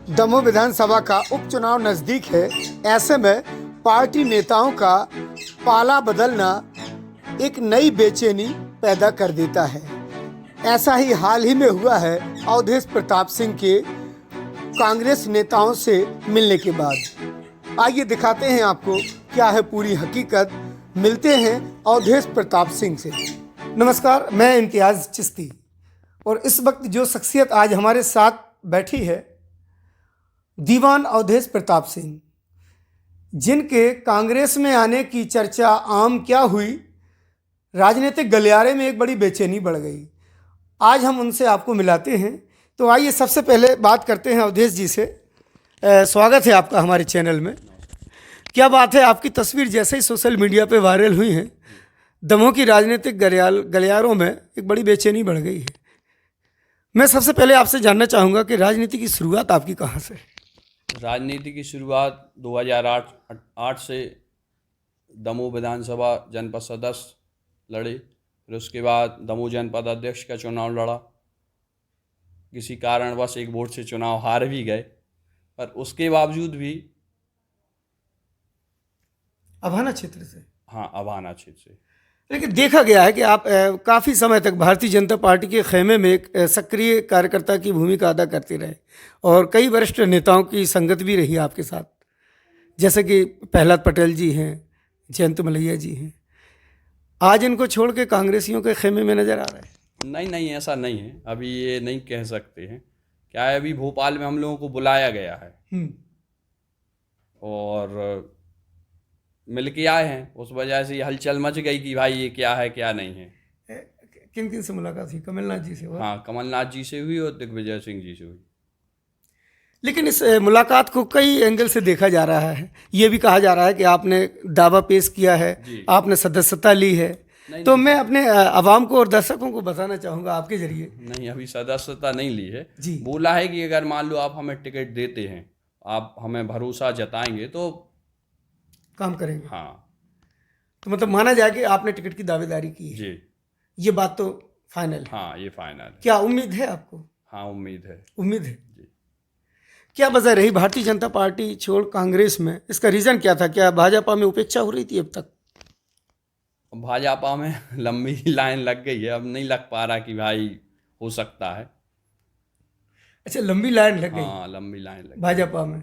दमोह विधानसभा का उपचुनाव नजदीक है। ऐसे में पार्टी नेताओं का पाला बदलना एक नई बेचैनी पैदा कर देता है। ऐसा ही हाल ही में हुआ है अवधेश प्रताप सिंह के कांग्रेस नेताओं से मिलने के बाद। आइए दिखाते हैं आपको क्या है पूरी हकीकत। मिलते हैं अवधेश प्रताप सिंह से। नमस्कार, मैं इम्तियाज़ चिश्ती और इस वक्त जो शख्सियत आज हमारे साथ बैठी है दीवान अवधेश प्रताप सिंह, जिनके कांग्रेस में आने की चर्चा आम क्या हुई, राजनीतिक गलियारे में एक बड़ी बेचैनी बढ़ गई। आज हम उनसे आपको मिलाते हैं। तो आइए सबसे पहले बात करते हैं अवधेश जी से। स्वागत है आपका हमारे चैनल में। क्या बात है, आपकी तस्वीर जैसे ही सोशल मीडिया पे वायरल हुई है, दमोह की राजनीतिक गलियारों में एक बड़ी बेचैनी बढ़ गई है। मैं सबसे पहले आपसे जानना चाहूँगा कि राजनीति की शुरुआत आपकी कहाँ से? राजनीति की शुरुआत 2008 से दमोह विधानसभा जनपद सदस्य लड़े। फिर उसके बाद दमोह जनपद अध्यक्ष का चुनाव लड़ा। किसी कारणवश एक वोट से चुनाव हार भी गए, पर उसके बावजूद भी अभाना क्षेत्र से। हाँ, अभाना क्षेत्र से। लेकिन देखा गया है कि आप काफ़ी समय तक भारतीय जनता पार्टी के खेमे में एक सक्रिय कार्यकर्ता की भूमिका अदा करते रहे और कई वरिष्ठ नेताओं की संगत भी रही आपके साथ, जैसे कि प्रहलाद पटेल जी हैं, जयंत मलैया जी हैं। आज इनको छोड़ के कांग्रेसियों के खेमे में नज़र आ रहा है। नहीं, ऐसा नहीं है। अभी ये नहीं कह सकते हैं। क्या है, अभी भोपाल में हम लोगों को बुलाया गया है और मिल के आए हैं। उस वजह से ये हलचल मच गई कि भाई ये क्या है क्या नहीं है। किन किन से मुलाकात हुई? कमलनाथ जी से हुआ? हाँ, कमलनाथ जी से हुई और दिग्विजय सिंह जी से हुई। लेकिन इस मुलाकात को कई एंगल से देखा जा रहा है। ये भी कहा जा रहा है कि आपने दावा पेश किया है, आपने सदस्यता ली है। तो मैं अपने आवाम को और दर्शकों को बताना चाहूँगा आपके जरिए। नहीं, अभी सदस्यता नहीं ली है जी। बोला है कि अगर मान लो आप हमें टिकट देते हैं, आप हमें भरोसा जताएंगे तो काम करेंगे। हाँ। तो मतलब माना जाए कि आपने टिकट की दावेदारी की है। जी, ये बात तो फाइनल है। हाँ, ये फाइनल है। क्या उम्मीद है आपको? हाँ, उम्मीद है। उम्मीद है। जी। क्या वजह रही भारतीय जनता पार्टी छोड़ कांग्रेस में? इसका रीज़न क्या था? क्या भाजपा में उपेक्षा हो रही थी अब तक? भाजपा में लंबी लाइन लग गई है, अब नहीं लग पा रहा कि भाई हो सकता है। अच्छा, लंबी लाइन लग गई। हाँ, लंबी लाइन लग गई भाजपा में,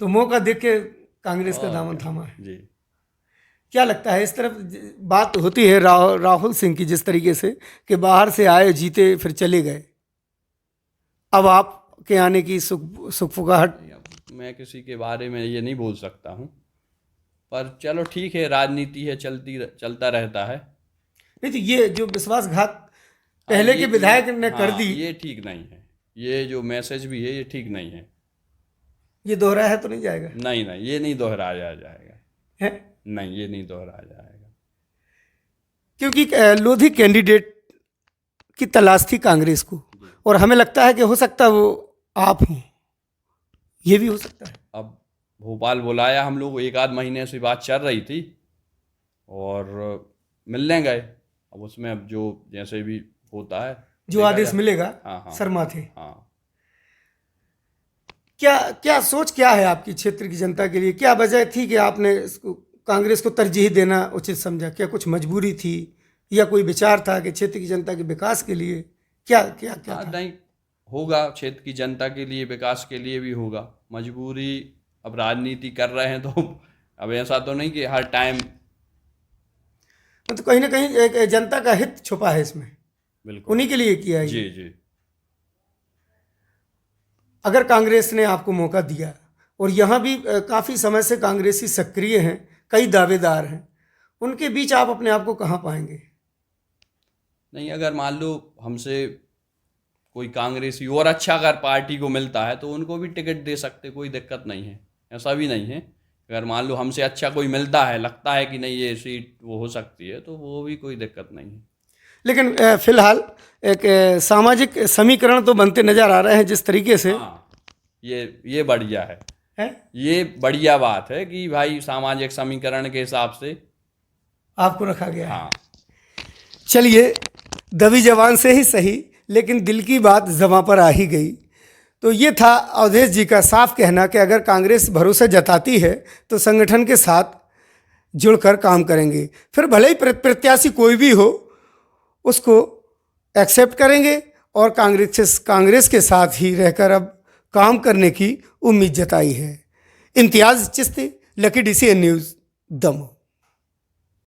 तो मौका देख के कांग्रेस का दामन थामा है। जी। क्या लगता है, इस तरफ बात होती है राहुल सिंह की जिस तरीके से कि बाहर से आए, जीते, फिर चले गए, अब आपके आने की सुखफुगाहट? मैं किसी के बारे में ये नहीं बोल सकता हूँ, पर चलो ठीक है, राजनीति है, चलता रहता है। नहीं तो ये जो विश्वासघात पहले के विधायक ने कर दी, ये ठीक नहीं है। ये जो मैसेज भी है ये ठीक नहीं है। ये दोहराया तो नहीं जाएगा? नहीं, ये नहीं दोहराया जाएगा है? नहीं, ये नहीं दोहराया जाएगा। क्योंकि लोधी कैंडिडेट की तलाश थी कांग्रेस को, और हमें लगता है कि हो सकता है वो आप हों। ये भी हो सकता है। अब भोपाल बुलाया, हम लोग 1 आध महीने से बात चल रही थी और मिलने गए। अब उसमें अब जो जैसे भी होता है, जो आदेश मिलेगा। हाँ, शर्मा थे। हाँ। क्या सोच क्या है आपकी क्षेत्र की जनता के लिए? क्या वजह थी कि आपने इसको कांग्रेस को तरजीह देना उचित समझा? क्या कुछ मजबूरी थी या कोई विचार था कि क्षेत्र की जनता के विकास के लिए क्या था? नहीं, होगा क्षेत्र की जनता के लिए, विकास के लिए भी होगा। मजबूरी, अब राजनीति कर रहे हैं तो अब ऐसा तो नहीं कि हर टाइम। तो कहीं ना कहीं एक जनता का हित छुपा है इसमें। बिल्कुल, उन्हीं के लिए किया है। जी। अगर कांग्रेस ने आपको मौका दिया, और यहाँ भी काफ़ी समय से कांग्रेसी सक्रिय हैं, कई दावेदार हैं, उनके बीच आप अपने आप को कहाँ पाएंगे? नहीं, अगर मान लो हमसे कोई कांग्रेसी और अच्छा अगर पार्टी को मिलता है तो उनको भी टिकट दे सकते, कोई दिक्कत नहीं है। ऐसा भी नहीं है। अगर मान लो हमसे अच्छा कोई मिलता है, लगता है कि नहीं ये सीट वो हो सकती है, तो वो भी कोई दिक्कत नहीं है। लेकिन फिलहाल एक सामाजिक समीकरण तो बनते नजर आ रहे हैं जिस तरीके से। हाँ, ये बढ़िया है। ये बढ़िया बात है कि भाई सामाजिक समीकरण के हिसाब से आपको रखा गया है। हाँ। चलिए, दबी जबान से ही सही, लेकिन दिल की बात ज़बां पर आ ही गई। तो ये था अवधेश जी का साफ कहना कि अगर कांग्रेस भरोसा जताती है तो संगठन के साथ जुड़कर काम करेंगे, फिर भले ही प्रत्याशी कोई भी हो उसको एक्सेप्ट करेंगे और कांग्रेस के साथ ही रहकर अब काम करने की उम्मीद जताई है। Imtiaz Chishti, Lucky DCN news, Damoh.